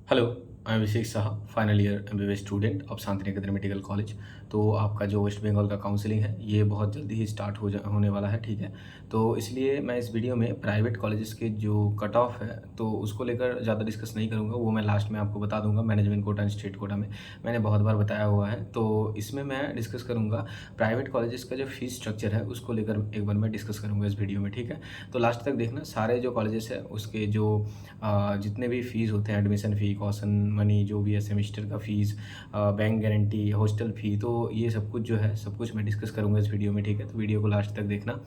Hello, I am Abhishek Saha, final year MBBS student of Shantiniketan medical college. तो आपका जो waste Bengal का काउंसलिंग है, ये बहुत जल्दी ही स्टार्ट होने वाला है, ठीक है। तो इसलिए मैं इस वीडियो में प्राइवेट कॉलेजेस के जो कट ऑफ है, तो उसको लेकर ज़्यादा डिस्कस नहीं करूँगा। वो मैं लास्ट में आपको बता दूँगा, management quota and state quota में मैंने बहुत बार बताया हुआ है। तो इसमें मैं डिस्कस करूँगा प्राइवेट कॉलेजेस का जो फ़ीस स्ट्रक्चर है, उसको लेकर एक बार मैं डिस्कस करूँगा इस वीडियो में, ठीक है। तो लास्ट तक देखना, सारे जो कॉलेजेस हैं उसके जो जितने भी फ़ीस होते हैं, एडमिशन फ़ी, कॉशन मनी, जो भी है सेमेस्टर का fees, bank guarantee, hostel fee, तो ये सब कुछ जो है, सब कुछ मैं डिस्कस करूँगा इस वीडियो में, ठीक है। तो वीडियो को लास्ट तक देखना,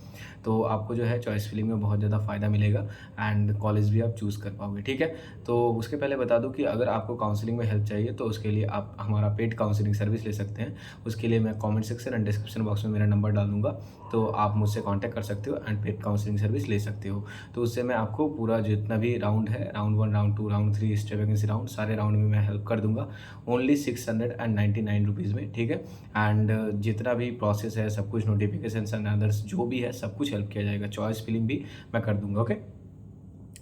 तो आपको जो है चॉइस फिलिंग में बहुत ज़्यादा फ़ायदा मिलेगा एंड कॉलेज भी आप चूज़ कर पाओगे, ठीक है। तो उसके पहले बता दूँ कि अगर आपको काउंसलिंग में हेल्प चाहिए, तो उसके लिए आप हमारा पेड काउंसलिंग सर्विस ले सकते हैं। उसके लिए मैं comment section and description box में मेरा नंबर डाल दूँगा, तो आप मुझसे कॉन्टैक्ट कर सकते हो एंड पेड काउंसलिंग सर्विस ले सकते हो। तो उससे मैं आपको पूरा जितना भी राउंड है, round 1, round 2, round 3, step vacancy round, सारे राउंड में मैं हेल्प कर दूँगा ओनली 699 रुपीज़ में, ठीक है। एंड जितना भी प्रोसेस है, सब कुछ नोटिफिकेशंस एंड अदर्स जो भी है, सब कुछ हेल्प किया जाएगा। चॉइस फिलिंग भी मैं कर दूँगा, ओके।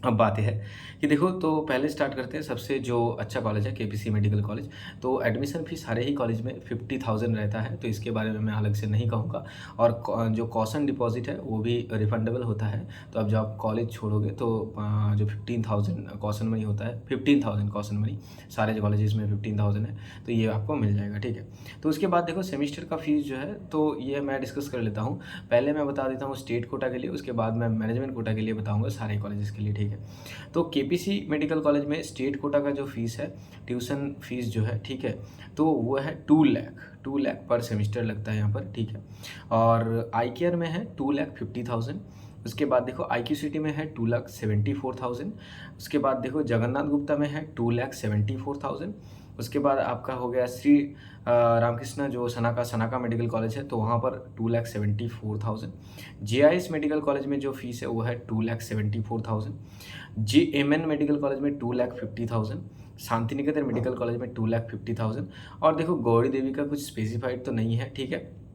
अब बात ये है कि देखो, तो पहले स्टार्ट करते हैं सबसे जो अच्छा कॉलेज है, केपीसी मेडिकल कॉलेज। तो एडमिशन फ़ीस सारे ही कॉलेज में 50,000 रहता है, तो इसके बारे में मैं अलग से नहीं कहूँगा। और जो कॉशन डिपॉज़िट है, वो भी रिफंडेबल होता है। तो अब जब आप कॉलेज छोड़ोगे, तो जो 15,000 कॉशन मनी होता है, 15,000 कॉशन मनी, सारे जो कॉलेजेस में 15,000 है, तो ये आपको मिल जाएगा, ठीक है। तो उसके बाद देखो, सेमेस्टर का फ़ीस जो है, तो ये मैं डिस्कस कर लेता हूँ। पहले मैं बता देता हूँ स्टेट कोटा के लिए, उसके बाद मैं मैनेजमेंट कोटा के लिए बताऊँगा सारे कॉलेजेस के लिए, ठीक है। तो केपीसी मेडिकल कॉलेज में स्टेट कोटा का जो फीस है, ट्यूशन फीस जो है, ठीक है, तो वो है 2 लाख पर सेमेस्टर लगता है यहाँ पर, ठीक है। और आई केयर में है 2,50,000। उसके बाद देखो IQCT में है 2,74,000। उसके बाद देखो जगन्नाथ गुप्ता में है 2,74,000। उसके बाद आपका हो गया श्री रामकृष्णा जो सनाका मेडिकल कॉलेज है, तो वहाँ पर 2,74,000। JIS मेडिकल कॉलेज में जो फीस है वो है 2,74,000। JMN मेडिकल कॉलेज में 2,50,000। शांति निकेतन मेडिकल कॉलेज में 2,50,000। और देखो गौरी देवी का कुछ स्पेसिफाइड तो नहीं है, ठीक है,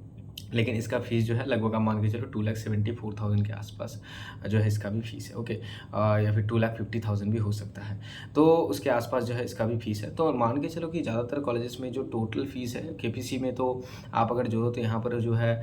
लेकिन इसका फ़ीस जो है लगभग आप मान के चलो 2,74,000 के आसपास जो है इसका भी फ़ीस है, ओके। या फिर 2,50,000 भी हो सकता है। तो उसके आसपास जो है इसका भी फ़ीस है। तो मान के चलो कि ज़्यादातर कॉलेजेस में जो टोटल फ़ीस है, केपीसी में तो आप अगर जोड़ो तो यहाँ पर जो है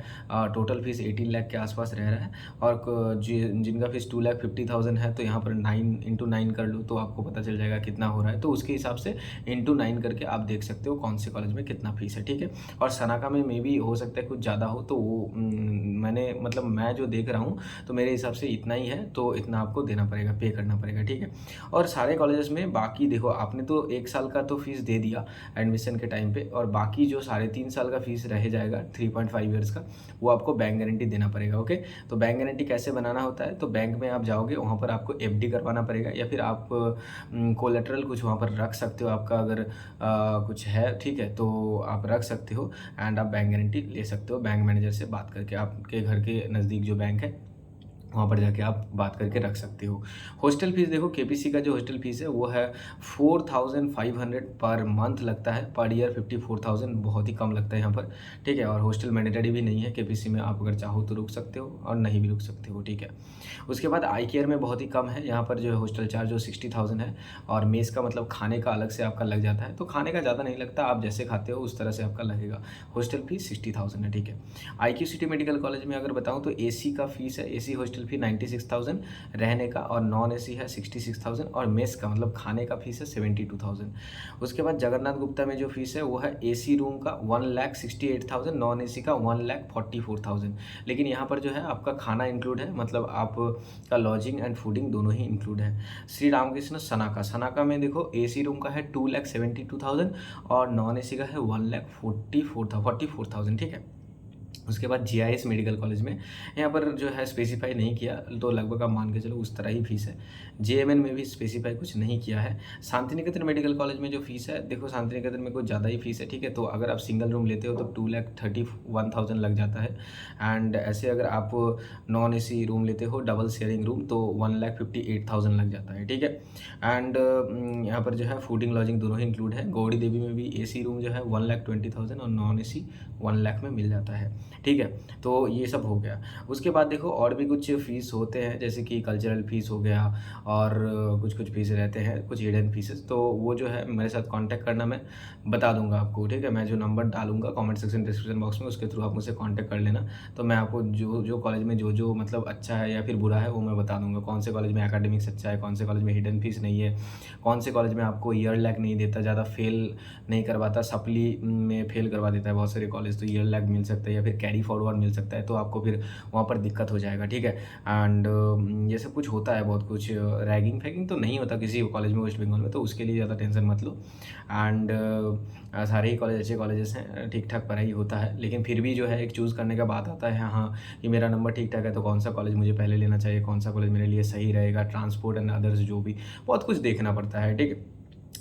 टोटल फ़ीस 18 लाख के आसपास रह रहा है। और जिनका फ़ीस 2,50,000 है, तो यहाँ पर 9 इंटू 9 कर लो, तो आपको पता चल जाएगा कितना हो रहा है। तो उसके हिसाब से इंटू 9 करके आप देख सकते हो कौन से कॉलेज में कितना फ़ीस है, ठीक है। और सनाका में मे बी हो सकता है कुछ ज़्यादा हो, तो वो मैंने मतलब मैं जो देख रहा हूँ, तो मेरे हिसाब से इतना ही है, तो इतना आपको देना पड़ेगा, पे करना पड़ेगा, ठीक है। और सारे कॉलेजेस में बाकी देखो, आपने तो 1 साल का तो फीस दे दिया एडमिशन के टाइम पे, और बाकी जो 3.5 साल का फीस रह जाएगा, 3.5 ईयर्स का, वो आपको बैंक गारंटी देना पड़ेगा, ओके। तो बैंक गारंटी कैसे बनाना होता है, तो बैंक में आप जाओगे, वहाँ पर आपको FD करवाना पड़ेगा, या फिर आप कोलेटरल कुछ वहाँ पर रख सकते हो, आपका अगर कुछ है, ठीक है, तो आप रख सकते हो एंड आप बैंक गारंटी ले सकते हो बैंक मैनेजर से बात करके। आपके घर के नज़दीक जो बैंक है, वहाँ पर जाके आप बात करके रख सकते हो। हॉस्टल फीस देखो, केपीसी का जो हॉस्टल फीस है वो है 4,500 पर मंथ लगता है, पर ईयर 54,000, बहुत ही कम लगता है यहाँ पर, ठीक है। और हॉस्टल मैंडेटरी भी नहीं है केपीसी में, आप अगर चाहो तो रुक सकते हो और नहीं भी रुक सकते हो, ठीक है। उसके बाद आई केयर में बहुत ही कम है, यहाँ पर जो है हॉस्टल चार्ज जो 60,000 है, और मेस का मतलब खाने का अलग से आपका लग जाता है, तो खाने का ज़्यादा नहीं लगता, आप जैसे खाते हो उस तरह से आपका लगेगा। हॉस्टल फीस 60,000 है, ठीक है। IQCT मेडिकल कॉलेज में अगर बताऊँ तो AC का फीस है, AC हॉस्टल फी 96,000 रहने का, और नॉन AC है 66,000, और मेस का मतलब खाने का फीस है 72,000। उसके बाद जगन्नाथ गुप्ता में जो फीस है वो है AC रूम का 1,68,000, नॉन AC का 1,44,000। लेकिन यहाँ पर जो है आपका खाना इंक्लूड है, मतलब आपका लॉजिंग एंड फूडिंग दोनों ही इंक्लूड है। श्री रामकृष्ण सनाका में देखो, AC रूम का है 2,72,000, और नॉन AC का है 1,44,000, ठीक है। उसके बाद JIS मेडिकल कॉलेज में यहाँ पर जो है स्पेसिफाई नहीं किया, तो लगभग आप मान के चलो उस तरह ही फीस है। JMN में भी स्पेसिफाई कुछ नहीं किया है। शांति निकेतन मेडिकल कॉलेज में जो फीस है, देखो शांति निकेतन में कुछ ज़्यादा ही फीस है, ठीक है। तो अगर आप सिंगल रूम लेते हो तो 2,31,000 लग जाता है, एंड ऐसे अगर आप नॉन AC रूम लेते हो, डबल शेयरिंग रूम, तो 1,58,000 लग जाता है, ठीक है। एंड यहाँ पर जो है फूडिंग लॉजिंग दोनों ही इंक्लूड है। गौड़ी देवी में भी AC रूम जो है 1,20,000 और नॉन AC 1 लाख में मिल जाता है। ठीक है। तो ये सब हो गया। उसके बाद देखो और भी कुछ फ़ीस होते हैं, जैसे कि कल्चरल फ़ीस हो गया और कुछ-कुछ फ़ीस रहते हैं, कुछ हिडन फ़ीसेस, तो वो जो है मेरे साथ कॉन्टैक्ट करना, मैं बता दूँगा आपको, ठीक है। मैं जो नंबर डालूँगा कमेंट सेक्शन डिस्क्रिप्शन बॉक्स में, उसके थ्रू आप मुझसे कॉन्टैक्ट कर लेना। तो मैं आपको जो कॉलेज में जो मतलब अच्छा है या फिर बुरा है वो मैं बता दूँगा। कौन से कॉलेज में एकेडमिक्स अच्छा है, कौन से कॉलेज में हिडन फ़ीस नहीं है, कौन से कॉलेज में आपको ईयर लैग नहीं देता, ज़्यादा फेल नहीं करवाता, सप्ली में फेल करवा देता है बहुत सारे कॉलेज, तो ईयर लैग मिल सकता है या फिर कैरी फॉरवर्ड मिल सकता है, तो आपको फिर वहाँ पर दिक्कत हो जाएगा, ठीक है। एंड ये सब कुछ होता है, बहुत कुछ रैगिंग फैगिंग तो नहीं होता किसी कॉलेज में वेस्ट बंगाल में, तो उसके लिए ज़्यादा टेंशन मत लो। एंड सारे ही कॉलेज अच्छे कॉलेजेस हैं, ठीक-ठाक पढ़ाई होता है, लेकिन फिर भी जो है एक चूज़ करने का बात आता है, हाँ, कि मेरा नंबर ठीक-ठाक है तो कौन-सा कॉलेज मुझे पहले लेना चाहिए, कौन-सा कॉलेज मेरे लिए सही रहेगा, ट्रांसपोर्ट एंड अदर्स जो भी, बहुत कुछ देखना पड़ता है, ठीक है।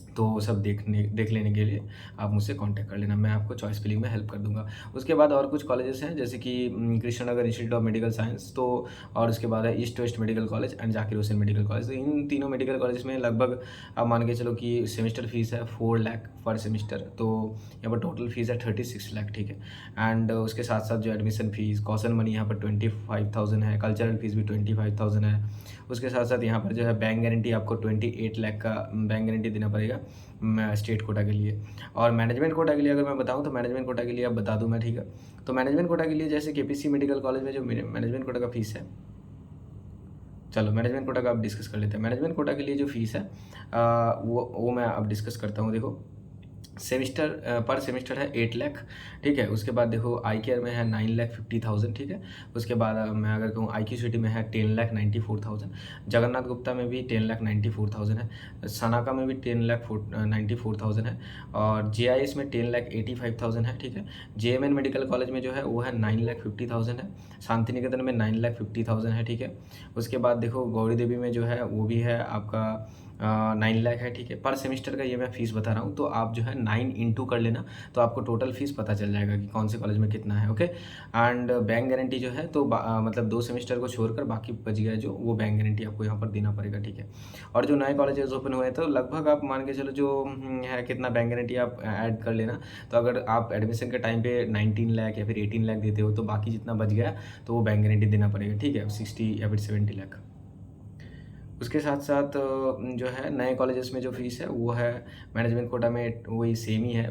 तो वो सब देख लेने के लिए आप मुझसे कॉन्टैक्ट कर लेना, मैं आपको चॉइस फिलिंग में हेल्प कर दूँगा। उसके बाद और कुछ कॉलेजेस हैं, जैसे कि Krishnanagar institute of medical science, तो और उसके बाद है east west medical college and Zakir Hussain medical college. तो इन तीनों मेडिकल कॉलेज में लगभग आप मान के चलो कि सेमेस्टर फ़ीस है 4 लाख पर सेमेस्टर, तो यहाँ पर टोटल फ़ीस है 36 लाख, ठीक है। एंड उसके साथ-साथ जो एडमिशन फ़ीस, कॉशन मनी यहाँ पर 25,000 है, कल्चरल फ़ीस भी 25,000 है। उसके साथ-साथ यहाँ पर जो है बैंक गारंटी आपको 28 लाख का बैंक गारंटी देना पड़ेगा स्टेट कोटा के लिए। और मैनेजमेंट कोटा के लिए अगर मैं बताऊँ तो मैनेजमेंट कोटा के लिए अब बता दूँ मैं, ठीक है। तो मैनेजमेंट कोटा के लिए जैसे केपीसी मेडिकल कॉलेज में जो मैनेजमेंट कोटा का फ़ीस है, चलो मैनेजमेंट कोटा का अब डिस्कस कर लेते हैं। मैनेजमेंट कोटा के लिए जो फ़ीस है वो मैं अब डिस्कस करता हूँ। देखो सेमिस्टर पर सेमिस्टर है 8 लाख, ठीक है। उसके बाद देखो आई केयर में है 9,50,000, ठीक है। उसके बाद मैं अगर कहूँ IQCT में है 10,94,000, जगन्नाथ गुप्ता में भी 10,94,000 है, सनाका में भी 10,94,000 है, और JIS में 10,85,000 है, ठीक है। JMN मेडिकल कॉलेज में जो है वो है 9,50,000 है, शांति निकेतन में 9,50,000 है, ठीक है। उसके बाद देखो गौरी देवी में जो है वो भी है आपका 9 लाख है, ठीक है। पर सेमेस्टर का ये मैं फ़ीस बता रहा हूँ, तो आप जो है 9 इंटू कर लेना, तो आपको टोटल फ़ीस पता चल जाएगा कि कौन से कॉलेज में कितना है, ओके। एंड बैंक गारंटी जो है तो मतलब 2 सेमेस्टर को छोड़कर बाकी बच गया जो, वो बैंक गारंटी आपको यहाँ पर देना पड़ेगा, ठीक है। और जो नए कॉलेजेस ओपन हुए हैं तो लगभग आप मान के चलो जो है कितना बैंक गारंटी आप ऐड कर लेना, तो अगर आप एडमिशन के टाइम पे 19 लाख या फिर 18 लाख देते हो तो बाकी जितना बच गया तो वो बैंक गारंटी देना पड़ेगा, ठीक है, 60 या फिर 70 लाख। उसके साथ-साथ जो है नए कॉलेजेस में जो फ़ीस है वो है मैनेजमेंट कोटा में वही सेम ही है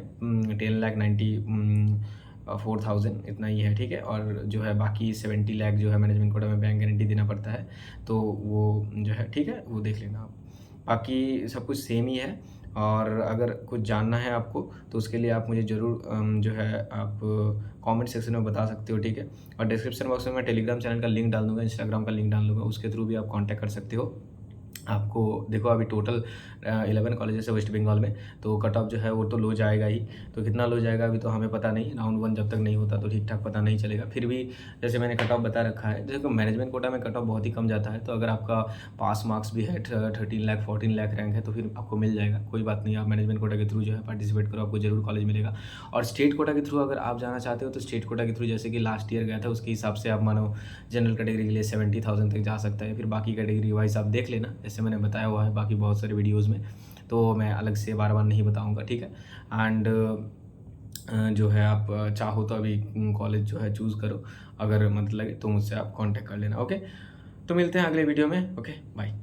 10,94,000 इतना ही है, ठीक है। और जो है बाकी 70 लाख जो है मैनेजमेंट कोटा में बैंक गारंटी देना पड़ता है, तो वो जो है ठीक है, वो देख लेना आप। बाकी सब कुछ सेम ही है, और अगर कुछ जानना है आपको तो उसके लिए आप मुझे ज़रूर जो है आप कमेंट सेक्शन में बता सकते हो, ठीक है। और डिस्क्रिप्शन बॉक्स में मैं टेलीग्राम चैनल का लिंक डाल दूँगा, इंस्टाग्राम का लिंक डाल दूँगा, उसके थ्रू भी आप कॉन्टैक्ट कर सकते हो। आपको देखो अभी टोटल 11 कॉलेजेस है वेस्ट बंगाल में, तो कट ऑफ जो है वो तो लो जाएगा ही, तो कितना लो जाएगा अभी तो हमें पता नहीं, राउंड 1 जब तक नहीं होता तो ठीक-ठाक पता नहीं चलेगा। फिर भी जैसे मैंने कट ऑफ बता रखा है, देखो मैनेजमेंट कोटा में कट ऑफ बहुत ही कम जाता है, तो अगर आपका पास मार्क्स भी है 13 लाख 14 लाख रैंक है तो फिर आपको मिल जाएगा, कोई बात नहीं। आप मैनेजमेंट कोटा के थ्रू जो है पार्टिसिपेट करो, आपको ज़रूर कॉलेज मिलेगा। और स्टेट कोटा के थ्रू अगर आप जाना चाहते हो तो स्टेट कोटा के थ्रू जैसे कि लास्ट ईयर गया था उसके हिसाब से आप मानो जनरल कैटेगरी के लिए 70,000 तक जा सकता है, फिर बाकी कैटेगरी वाइज़ आप देख लेना, जैसे मैंने बताया हुआ है बाकी बहुत सारे वीडियोज़ में, तो मैं अलग से बार-बार नहीं बताऊँगा, ठीक है। एंड जो है आप चाहो तो अभी कॉलेज जो है चूज़ करो, अगर मत लगे तो मुझसे आप कॉन्टैक्ट कर लेना, ओके। तो मिलते हैं अगले वीडियो में, ओके, बाय।